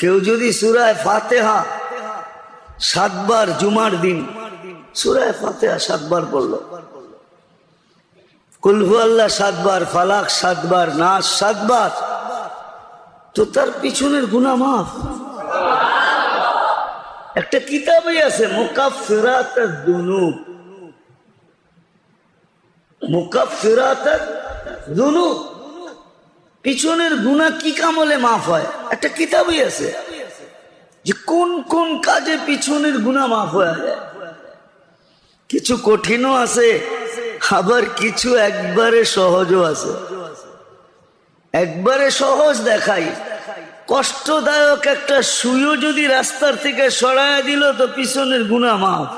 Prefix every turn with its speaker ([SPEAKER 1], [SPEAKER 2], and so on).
[SPEAKER 1] কেউ যদি সূরা ফাতিহা 7 বার জুমার দিন সূরা ফাতিহা 7 বার পড়লো, কুল হুয়াল্লাহ 7 বার, ফালাক 7 বার, নাস 7 বার, তো তার পিছনের গুনাহ মাফ। একটা কিতাবই আছে মুকাফফিরাতুদ যুনুব, মুকাফফিরাতুদ যুনুব, পিছনের গুনাহ কি কামলে মাফ হয়, একটা কিতাবই আছে যে কোন কোন কাজে পিছনের গুনাহ মাফ হয়ে যায়। কিছু কঠিনও আছে, আবার কিছু একবারে সহজও আছে। একবারে সহজ দেখাই, কষ্টদায়ক একটা সুইও যদি রাস্তার থেকে সরায় দিল তো পিছনের গুনাহ মাফ।